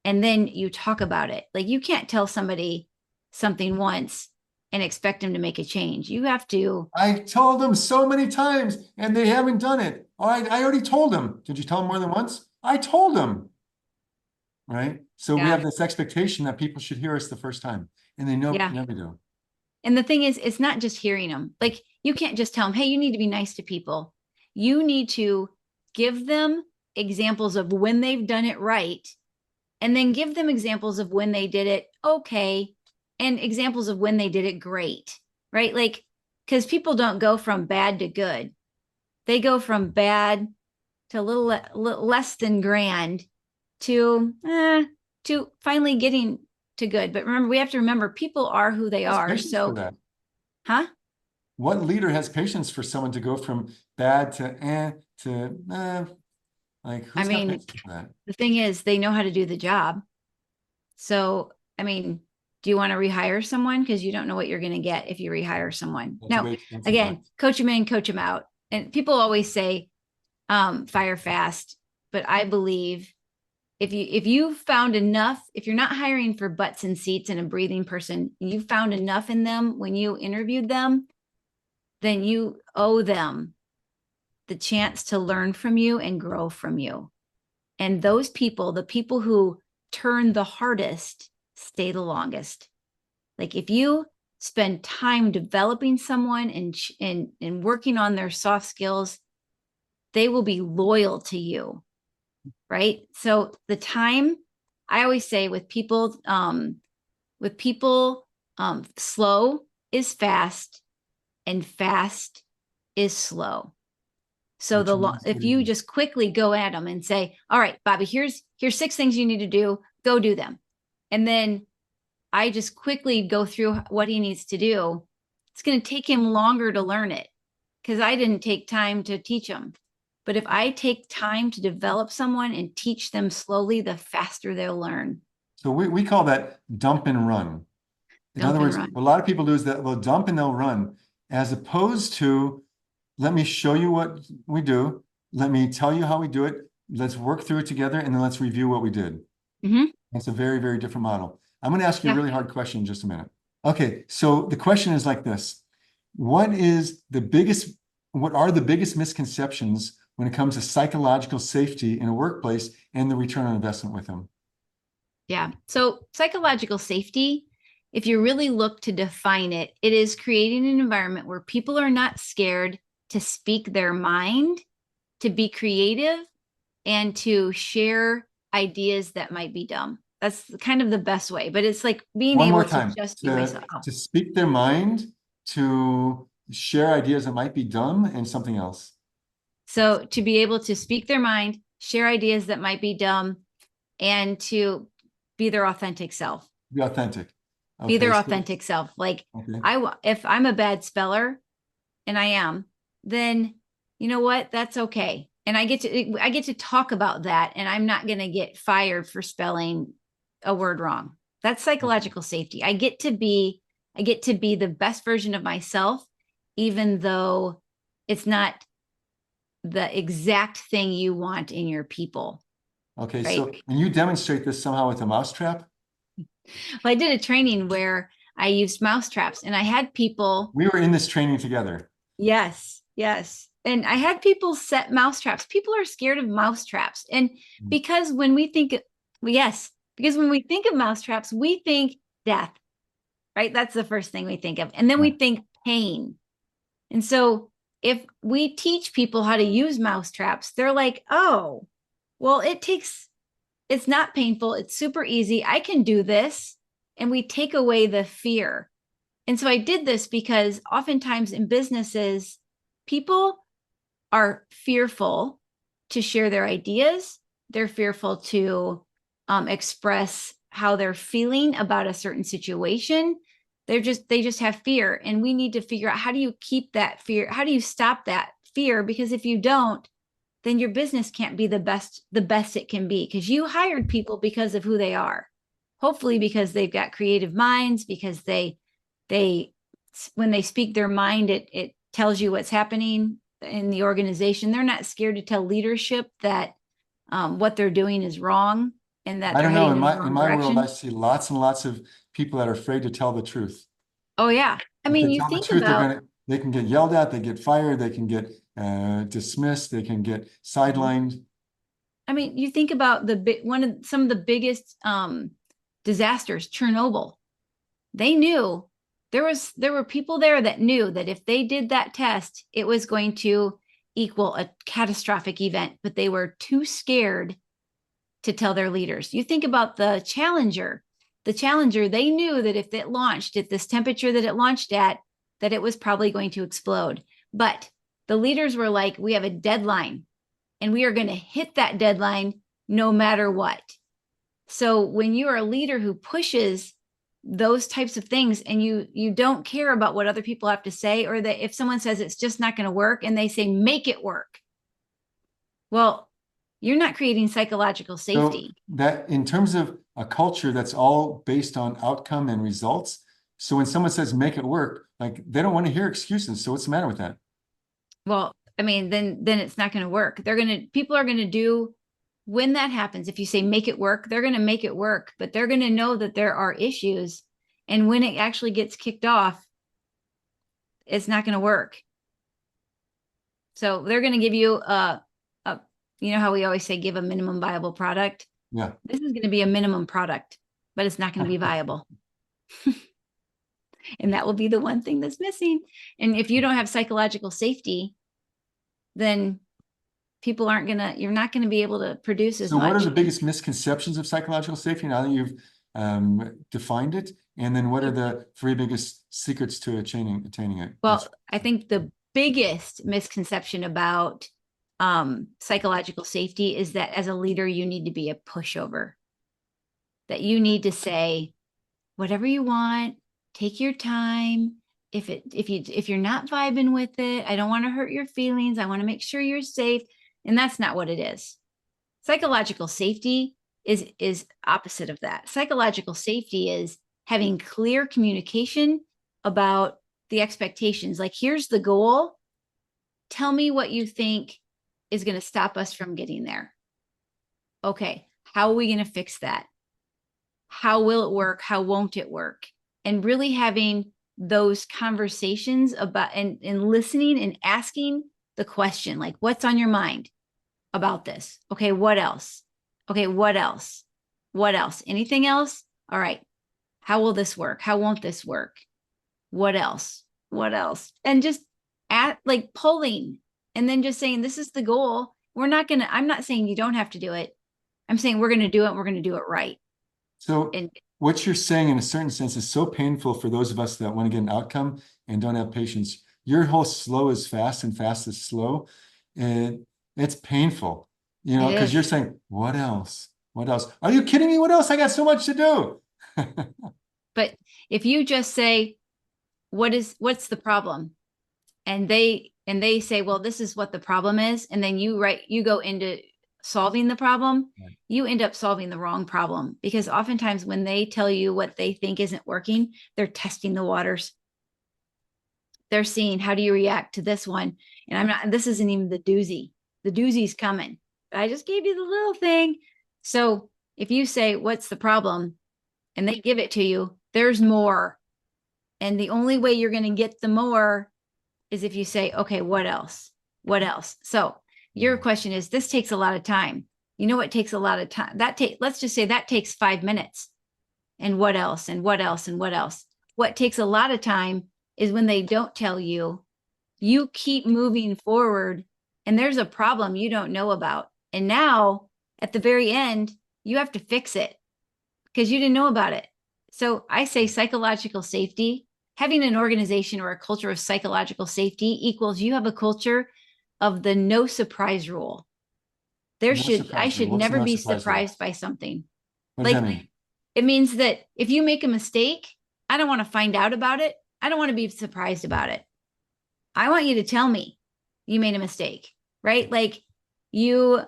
and then you talk about it. Like you can't tell somebody something once and expect them to make a change. You have to. I told them so many times and they haven't done it. All right, I already told them. Did you tell them more than once? I told them. Right. So we have this expectation that people should hear us the first time and they never do. And the thing is, it's not just hearing them. Like you can't just tell them, hey, you need to be nice to people. You need to give them examples of when they've done it right, and then give them examples of when they did it okay, and examples of when they did it great, right? Like, because people don't go from bad to good. They go from bad to a little less than grand to finally getting to good. But remember, we have to remember people are who they are. So, huh? What leader has patience for someone to go from bad to like, who's got patience for that? The thing is, they know how to do the job. So, I mean, do you want to rehire someone? Because you don't know what you're going to get if you rehire someone. Now, again, coach them in, coach them out. And people always say, fire fast. But I believe if you found enough, if you're not hiring for butts and seats and a breathing person, you found enough in them when you interviewed them, then you owe them the chance to learn from you and grow from you. And those people, the people who turn the hardest, stay the longest. Like if you spend time developing someone and working on their soft skills, they will be loyal to you, right? So the time, I always say with people, slow is fast and fast is slow. So if you just quickly go at them and say, all right, Bobby, here's 6 things you need to do, go do them. And then I just quickly go through what he needs to do. It's going to take him longer to learn it because I didn't take time to teach him. But if I take time to develop someone and teach them slowly, the faster they'll learn. So we call that dump and run. In other words, what a lot of people do is that they'll dump and they'll run, as opposed to, let me show you what we do. Let me tell you how we do it. Let's work through it together, and then let's review what we did. Mm-hmm. That's a very, very different model. I'm going to ask you a really hard question in just a minute. Okay, so the question is like this. What are the biggest misconceptions when it comes to psychological safety in a workplace and the return on investment with them? Yeah, so psychological safety, if you really look to define it, it is creating an environment where people are not scared to speak their mind, to be creative, and to share ideas that might be dumb. That's kind of the best way, but it's like being able to just be myself. To speak their mind, to share ideas that might be dumb, and something else. So to be able to speak their mind, share ideas that might be dumb, and to be their authentic self. Be authentic. Okay, be their authentic self. Like if I'm a bad speller, and I am, then you know what? That's okay. And I get to talk about that, and I'm not going to get fired for spelling a word wrong. That's psychological safety. I get to be the best version of myself, even though it's not the exact thing you want in your people. Okay, right? So and you demonstrate this somehow with a mousetrap? Well, I did a training where I used mousetraps, and I had people. We were in this training together. Yes. And I had people set mousetraps. People are scared of mousetraps. And because when we think of mousetraps, we think death, right? That's the first thing we think of. And then we think pain. And so if we teach people how to use mouse traps, they're like, oh, well, it's not painful. It's super easy. I can do this. And we take away the fear. And so I did this because oftentimes in businesses, people are fearful to share their ideas. They're fearful to express how they're feeling about a certain situation. They just have fear. And we need to figure out, how do you keep that fear? How do you stop that fear? Because if you don't, then your business can't be the best it can be, because you hired people because of who they are. Hopefully because they've got creative minds, because they when they speak their mind, it tells you what's happening in the organization. They're not scared to tell leadership that what they're doing is wrong and that I they're don't know. heading In in the wrong my world, direction. I see lots and lots of people that are afraid to tell the truth. Oh yeah. I If mean, they you tell the think truth, about, they can get yelled at, they get fired, they can get dismissed, they can get sidelined. I mean, you think about some of the biggest disasters, Chernobyl. They knew there were people there that knew that if they did that test, it was going to equal a catastrophic event, but they were too scared to tell their leaders. You think about the Challenger. The Challenger, they knew that if it launched at this temperature that it launched at, that it was probably going to explode. But the leaders were like, we have a deadline and we are going to hit that deadline no matter what. So when you are a leader who pushes those types of things and you don't care about what other people have to say, or that if someone says it's just not going to work and they say, make it work. Well, you're not creating psychological safety. So that in terms of a culture that's all based on outcome and results. So when someone says make it work, like they don't want to hear excuses. So what's the matter with that? Well, I mean, then it's not going to work. People are going to do, when that happens, if you say make it work, they're going to make it work, but they're going to know that there are issues. And when it actually gets kicked off, it's not going to work. So they're going to give you you know how we always say, give a minimum viable product. Yeah. This is going to be a minimum product, but it's not going to be viable. And that will be the one thing that's missing. And if you don't have psychological safety, then you're not going to be able to produce as So what are much. the biggest misconceptions of psychological safety now that you've defined it? And then what are the three biggest secrets to attaining it? Well, I think the biggest misconception about psychological safety is that as a leader, you need to be a pushover, that you need to say whatever you want, take your time. If you're not vibing with it, I don't want to hurt your feelings. I want to make sure you're safe. And that's not what it is. Psychological safety is opposite of that. Psychological safety is having clear communication about the expectations. Like, here's the goal. Tell me what you think is going to stop us from getting there. Okay, how are we going to fix that? How will it work? How won't it work? And really having those conversations about and listening and asking the question, like, what's on your mind about this? Okay, what else? Okay, what else? What else? Anything else? All right. How will this work? How won't this work? What else? What else? And just like polling, and then just saying, this is the goal. I'm not saying you don't have to do it. I'm saying we're going to do it. And we're going to do it right. So And what you're saying in a certain sense is so painful for those of us that want to get an outcome and don't have patience. Your whole slow is fast and fast is slow. And it's painful, because you're saying, what else? What else? Are you kidding me? What else? I got so much to do. But if you just say, what's the problem? And they say, well, this is what the problem is. And then you go into solving the problem, Right. You end up solving the wrong problem, because oftentimes when they tell you what they think isn't working, they're testing the waters. They're seeing, how do you react to this one? And this isn't even the doozy. The doozy's coming. I just gave you the little thing. So if you say, what's the problem? And they give it to you, there's more. And the only way you're going to get the more is if you say, okay, what else? What else? So your question is, this takes a lot of time. You know what takes a lot of time? Let's just say that takes 5 minutes. And what else? And what else? And what else? What takes a lot of time is when they don't tell you You keep moving forward and there's a problem you don't know about. And now at the very end, you have to fix it because you didn't know about it. So I say psychological safety, having an organization or a culture of psychological safety equals you have a culture of the no surprise rule. I should What's the never no be surprise rule? surprised by something. What does Like that mean? it means that if you make a mistake, I don't want to find out about it. I don't want to be surprised about it. I want you to tell me you made a mistake, right? Like you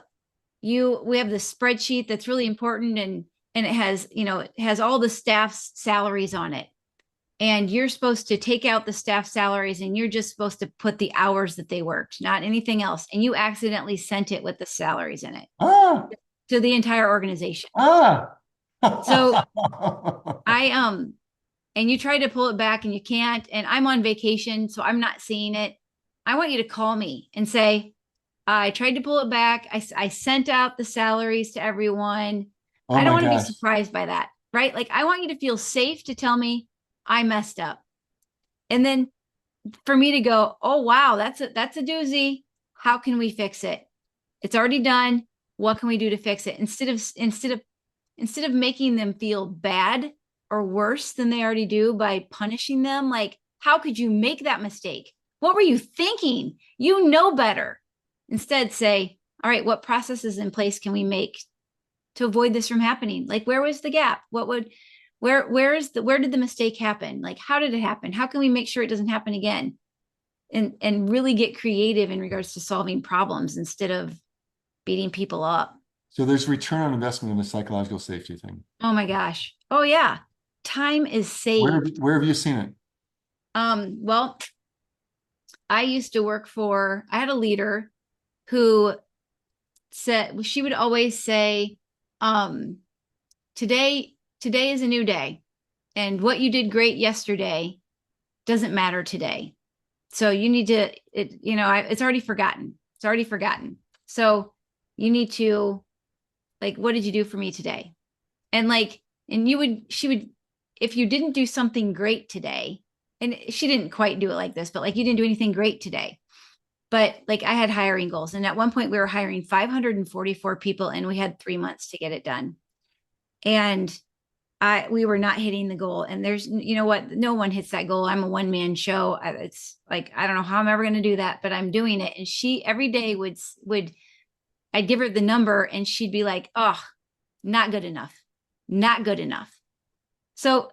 we have this spreadsheet that's really important and it has, it has all the staff's salaries on it. And you're supposed to take out the staff salaries and you're just supposed to put the hours that they worked, not anything else. And you accidentally sent it with the salaries in it Ah, to the entire organization. ah. So I and you try to pull it back and you can't, and I'm on vacation, so I'm not seeing it. I want you to call me and say, I tried to pull it back. I sent out the salaries to everyone. Oh I don't my want to be gosh. surprised by that, right? Like I want you to feel safe to tell me I messed up. And then for me to go, oh wow, that's a doozy. How can we fix it? It's already done. What can we do to fix it? Instead of making them feel bad or worse than they already do by punishing them, like, how could you make that mistake? What were you thinking? You know better. Instead, say, all right, what processes in place can we make to avoid this from happening? Like, where was the gap? Where did the mistake happen? Like, how did it happen? How can we make sure it doesn't happen again? And really get creative in regards to solving problems instead of beating people up. So there's return on investment in the psychological safety thing. Oh my gosh. Oh yeah. Time is saved. Where have you seen it? Well, I used to work for, I had a leader who said, she would always say, um, today is a new day. And what you did great yesterday doesn't matter today. So you need to, it's already forgotten. It's already forgotten. So you need to, like, what did you do for me today? And like, and she would, if you didn't do something great today, and she didn't quite do it like this, but like, you didn't do anything great today. But like, I had hiring goals. And at one point we were hiring 544 people and we had 3 months to get it done. And we were not hitting the goal. And there's, you know what? No one hits that goal. I'm a one-man show. It's like, I don't know how I'm ever going to do that, but I'm doing it. And she every day I'd give her the number and she'd be like, oh, not good enough, not good enough. So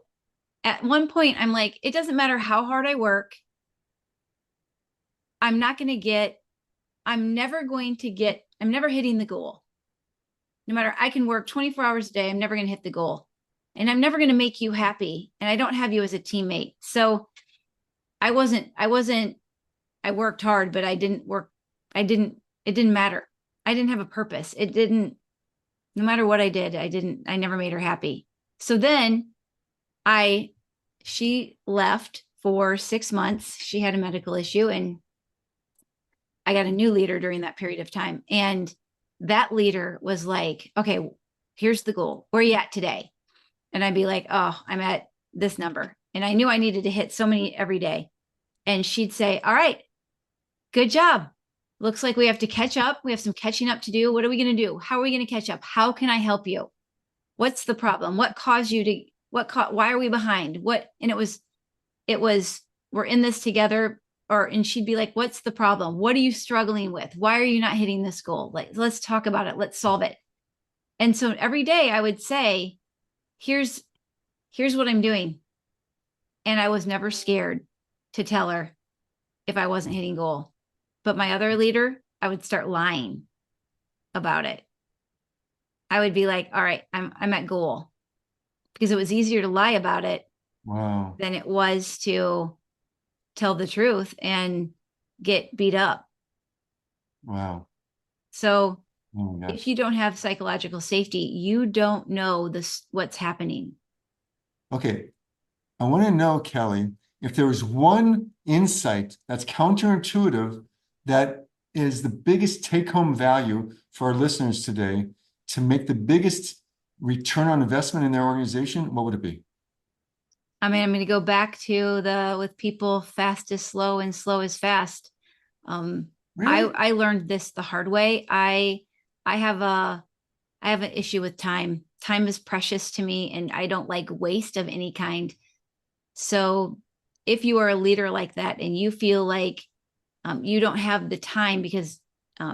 at one point I'm like, it doesn't matter how hard I work. I'm never hitting the goal. No matter, I can work 24 hours a day. I'm never going to hit the goal. And I'm never going to make you happy. And I don't have you as a teammate. So I worked hard, but it didn't matter. I didn't have a purpose. No matter what I did, I never made her happy. So then she left for 6 months. She had a medical issue and I got a new leader during that period of time. And that leader was like, okay, here's the goal. Where are you at today? And I'd be like, oh, I'm at this number. And I knew I needed to hit so many every day. And she'd say, all right, good job. Looks like we have to catch up. We have some catching up to do. What are we going to do? How are we going to catch up? How can I help you? What's the problem? What caused you to, why are we behind? And it was, we're in this together. And she'd be like, what's the problem? What are you struggling with? Why are you not hitting this goal? Like, let's talk about it. Let's solve it. And so every day I would say, here's what I'm doing. And I was never scared to tell her if I wasn't hitting goal. But my other leader, I would start lying about it. I would be like, all right, I'm at goal, because it was easier to lie about it Wow. than it was to tell the truth and get beat up. Wow. So Oh if you don't have psychological safety, you don't know what's happening. Okay. I want to know, Kelli, if there was one insight that's counterintuitive that is the biggest take-home value for our listeners today to make the biggest return on investment in their organization, what would it be? I mean, I'm going to go back to the with people, fast is slow and slow is fast. Really? I learned this the hard way. I have a I have an issue with time. Time is precious to me, and I don't like waste of any kind. So if you are a leader like that and you feel like you don't have the time because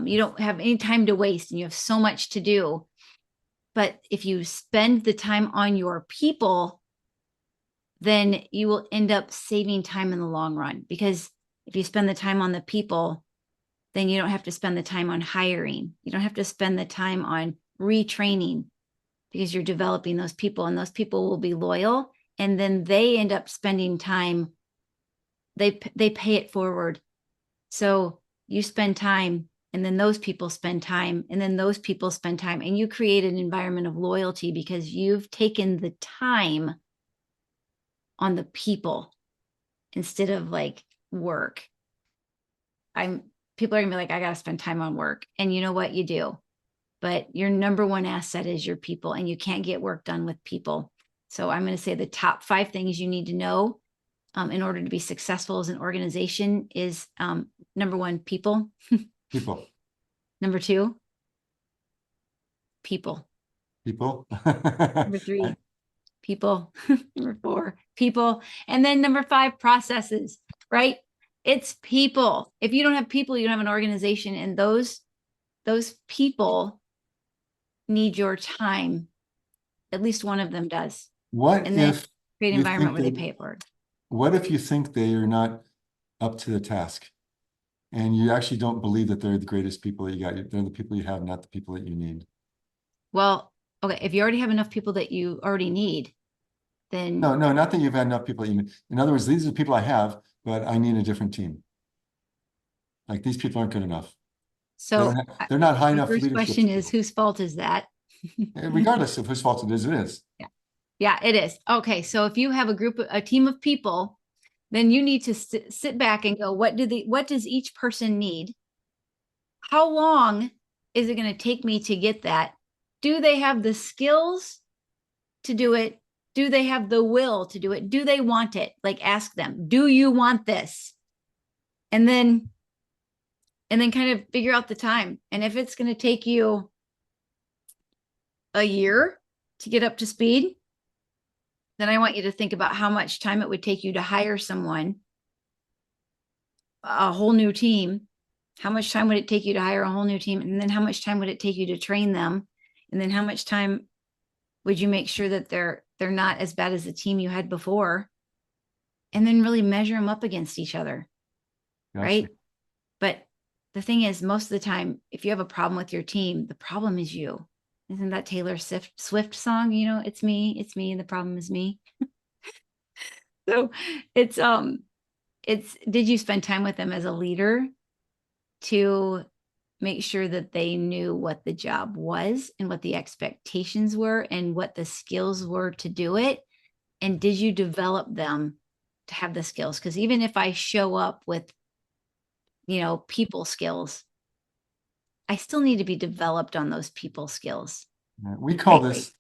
you don't have any time to waste and you have so much to do, but if you spend the time on your people, then you will end up saving time in the long run. Because if you spend the time on the people, then you don't have to spend the time on hiring. You don't have to spend the time on retraining because you're developing those people, and those people will be loyal. And then they end up spending time. They pay it forward. So you spend time, and then those people spend time, and then those people spend time, and you create an environment of loyalty because you've taken the time on the people instead of like work. People are gonna be like, I gotta spend time on work. And you know what? You do. But your number one asset is your people, and you can't get work done with people. So I'm going to say the top 5 things you need to know in order to be successful as an organization is number 1, people. People. Number 2, people. People. Number 3, people. Number 4, people. And then number 5, processes, right? It's people. If you don't have people, you don't have an organization. And those people need your time. At least one of them does. What And then if create an you environment think where they that, pay it forward. what if you think they are not up to the task and you actually don't believe that they're the greatest people that you got? They're the people you have, not the people that you need. Well, okay, if you already have enough people that you already need, then No, not that you've had enough people that you need. In other words, these are the people I have, but I need a different team. Like these people aren't good enough. so They're not high my enough first leadership question is skills. whose fault is that? Regardless of whose fault it is, it is. Yeah. Yeah, it is. Okay, so if you have a team of people, then you need to sit back and go, what does each person need? How long is it going to take me to get that? Do they have the skills to do it? Do they have the will to do it? Do they want it? Like ask them, do you want this? And then kind of figure out the time. And if it's going to take you a year to get up to speed, then I want you to think about how much time it would take you to hire someone, a whole new team. How much time would it take you to hire a whole new team? And then how much time would it take you to train them? And then how much time would you make sure that they're not as bad as the team you had before? And then really measure them up against each other. Gotcha. Right? But the thing is, most of the time, if you have a problem with your team, the problem is you. Isn't that Taylor Swift song? You know, it's me, and the problem is me. So it's did you spend time with them as a leader to make sure that they knew what the job was and what the expectations were and what the skills were to do it? And did you develop them to have the skills? Because even if I show up with, people skills, I still need to be developed on those people skills. We call Right? this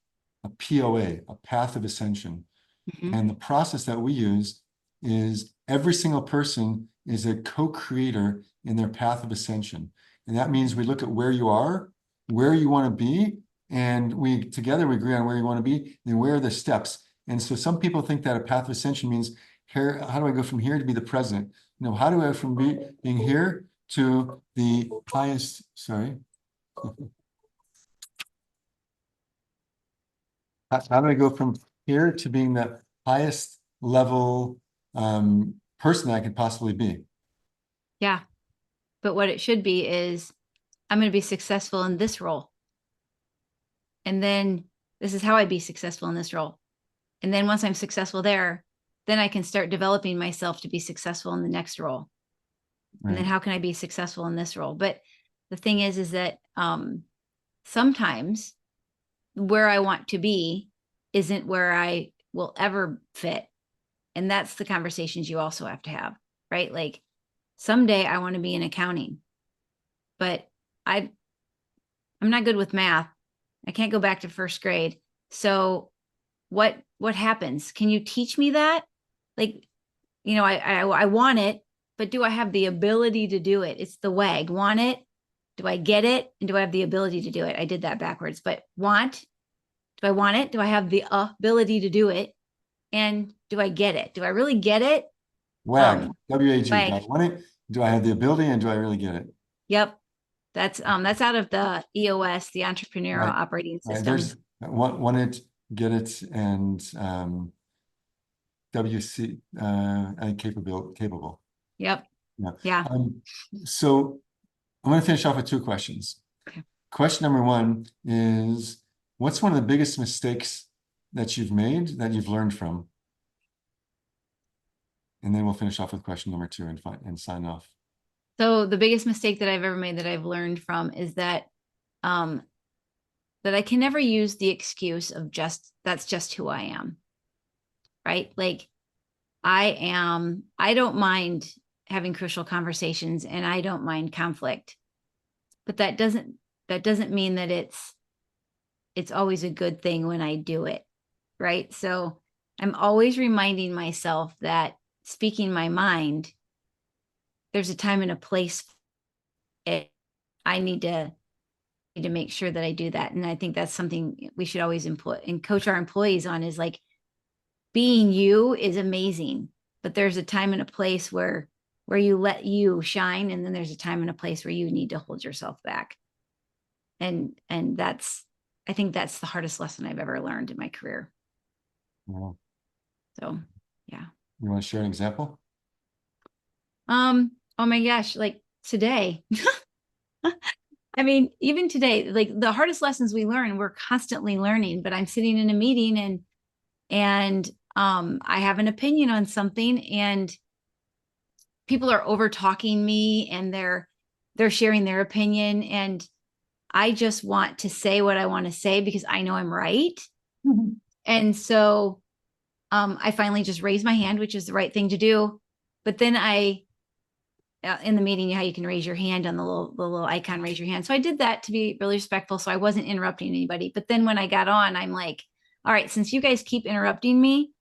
a POA, a path of ascension. Mm-hmm. And the process that we use is every single person is a co-creator in their path of ascension. And that means we look at where you are, where you want to be, and we together we agree on where you want to be, and where are the steps. And so some people think that a path of ascension means here, how do I go from here to be the president? No, how do I from being here to the highest, sorry. How do I go from here to being the highest level person I could possibly be? Yeah. But what it should be is I'm going to be successful in this role. And then this is how I be successful in this role. And then once I'm successful there, then I can start developing myself to be successful in the next role. Right. And then how can I be successful in this role? But the thing is that sometimes where I want to be isn't where I will ever fit. And that's the conversations you also have to have, right? Like someday I want to be in accounting, but I'm not good with math. I can't go back to first grade. So what what happens? Can you teach me that? Like, I want it, but do I have the ability to do it? It's the WAG. Want it? Do I get it? And do I have the ability to do it? I did that backwards, but want, do I want it? Do I have the ability to do it? And do I get it? Do I really get it? WAG, W-A-G. Do I WAG. want it? Do I have the ability, and do I really get it? Yep. That's out of the EOS, the entrepreneurial Right. operating Right. system. There's want it, get it, and WC and capable. Yep. Yeah. Yeah. So I'm going to finish off with two questions. Okay. Question number one is, what's one of the biggest mistakes that you've made that you've learned from? And then we'll finish off with question number two and sign off. So the biggest mistake that I've ever made that I've learned from is that that I can never use the excuse of that's just who I am. Right? Like I don't mind having crucial conversations and I don't mind conflict. But that doesn't mean that it's always a good thing when I do it. Right? So I'm always reminding myself that speaking my mind, there's a time and a place. I need to make sure that I do that. And I think that's something we should always employ and coach our employees on, is like, being you is amazing, but there's a time and a place where you let you shine. And then there's a time and a place where you need to hold yourself back. And I think that's the hardest lesson I've ever learned in my career. Wow. So, yeah. You want to share an example? Oh my gosh, like today. I mean, even today, like the hardest lessons we learn, we're constantly learning, but I'm sitting in a meeting and I have an opinion on something and people are over talking me and they're sharing their opinion. And I just want to say what I want to say because I know I'm right. Mm-hmm. And so I finally just raised my hand, which is the right thing to do. But then in the meeting, how you can raise your hand on the little icon, raise your hand. So I did that to be really respectful. So I wasn't interrupting anybody. But then when I got on, I'm like, all right, since you guys keep interrupting me,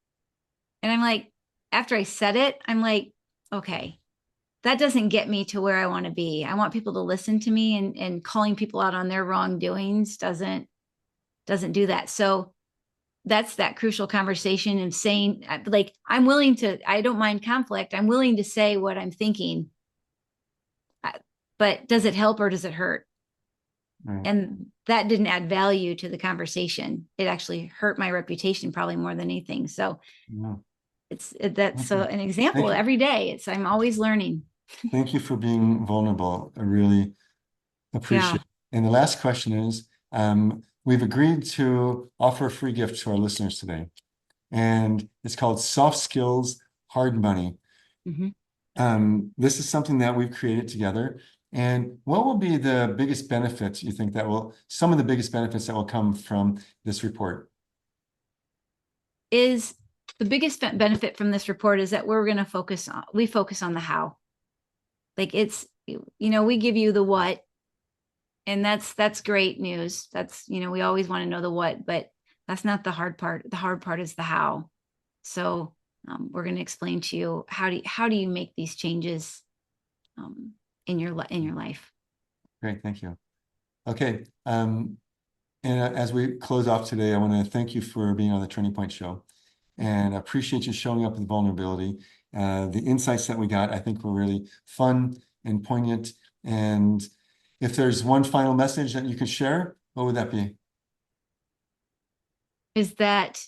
and I'm like, after I said it, I'm like, okay, that doesn't get me to where I want to be. I want people to listen to me, and calling people out on their wrongdoings doesn't do that. So that's that crucial conversation and saying, like, I don't mind conflict. I'm willing to say what I'm thinking. But does it help or does it hurt? Right. And that didn't add value to the conversation. It actually hurt my reputation probably more than anything. So yeah. That's an example every day. I'm always learning. Thank you for being vulnerable. I really appreciate it. And the last question is, we've agreed to offer a free gift to our listeners today. And it's called Soft Skills, Hard Money. Mm-hmm. This is something that we've created together. And what will be the biggest benefits you think some of the biggest benefits that will come from this report? The biggest benefit from this report is that we focus on the how. Like we give you the what, and that's great news. That's, we always want to know the what, but that's not the hard part. The hard part is the how. So we're going to explain to you how do you make these changes in your life. Great, thank you. Okay, and as we close off today, I want to thank you for being on the Turning Point Show, and I appreciate you showing up with vulnerability. The insights that we got, I think, were really fun and poignant. And if there's one final message that you could share, what would that be? Is that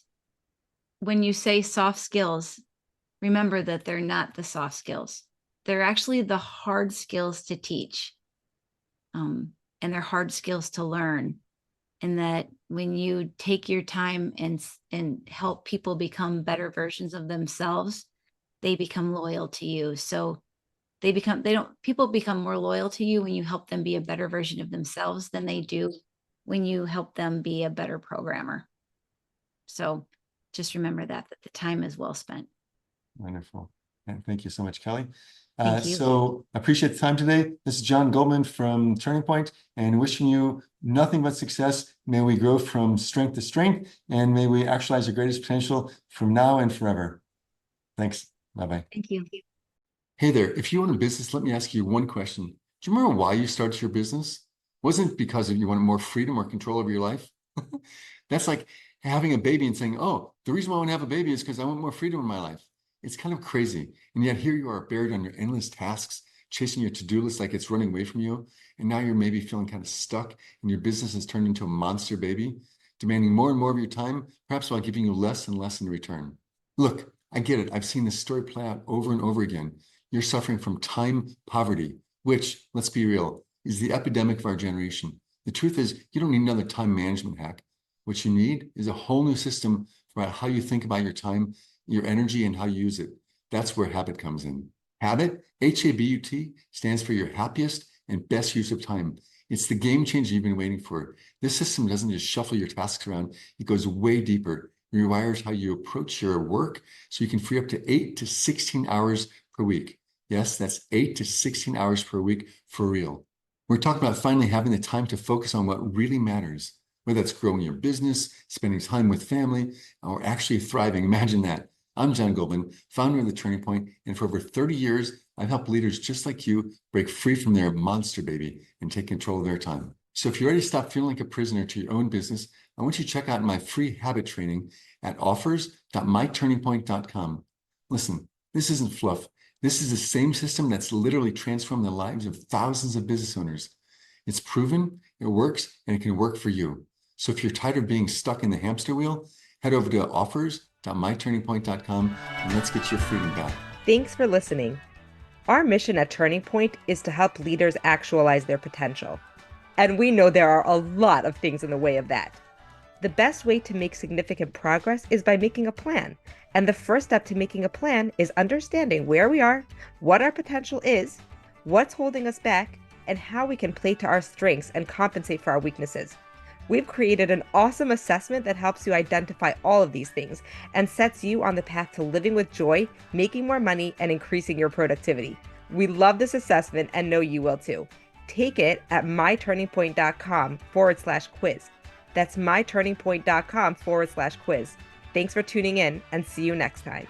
when you say soft skills, remember that they're not the soft skills. They're actually the hard skills to teach. And they're hard skills to learn. And that when you take your time and help people become better versions of themselves, they become loyal to you. So people become more loyal to you when you help them be a better version of themselves than they do when you help them be a better programmer. So just remember that the time is well spent. Wonderful. And thank you so much, Kelli. Thank you. So I appreciate the time today. This is Jon Goldman from Turning Point, and wishing you nothing but success. May we grow from strength to strength, and may we actualize your greatest potential from now and forever. Thanks. Bye-bye. Thank you. Hey there. If you own a business, let me ask you one question. Do you remember why you started your business? Wasn't it because you wanted more freedom or control over your life? That's like having a baby and saying, oh, the reason why I want to have a baby is because I want more freedom in my life. It's kind of crazy. And yet here you are buried on your endless tasks, chasing your to-do list like it's running away from you. And now you're maybe feeling kind of stuck and your business has turned into a monster baby, demanding more and more of your time, perhaps while giving you less and less in return. Look, I get it. I've seen this story play out over and over again. You're suffering from time poverty, which, let's be real, is the epidemic of our generation. The truth is, you don't need another time management hack. What you need is a whole new system about how you think about your time, your energy, and how you use it. That's where habit comes in. Habit, HABUT, stands for your happiest and best use of time. It's the game changer you've been waiting for. This system doesn't just shuffle your tasks around. It goes way deeper. It rewires how you approach your work so you can free up to 8 to 16 hours per week. Yes, that's 8 to 16 hours per week for real. We're talking about finally having the time to focus on what really matters, whether that's growing your business, spending time with family, or actually thriving. Imagine that. I'm Jon Goldman, founder of The Turning Point, and for over 30 years, I've helped leaders just like you break free from their monster baby and take control of their time. So if you're ready to stop feeling like a prisoner to your own business, I want you to check out my free habit training at offers.myturningpoint.com. Listen, this isn't fluff. This is the same system that's literally transformed the lives of thousands of business owners. It's proven, it works, and it can work for you. So if you're tired of being stuck in the hamster wheel, head over to offers.myturningpoint.com and let's get your freedom back. Thanks for listening. Our mission at Turning Point is to help leaders actualize their potential. And we know there are a lot of things in the way of that. The best way to make significant progress is by making a plan. And the first step to making a plan is understanding where we are, what our potential is, what's holding us back, and how we can play to our strengths and compensate for our weaknesses. We've created an awesome assessment that helps you identify all of these things and sets you on the path to living with joy, making more money, and increasing your productivity. We love this assessment and know you will too. Take it at myturningpoint.com/quiz. That's myturningpoint.com/quiz. Thanks for tuning in and see you next time.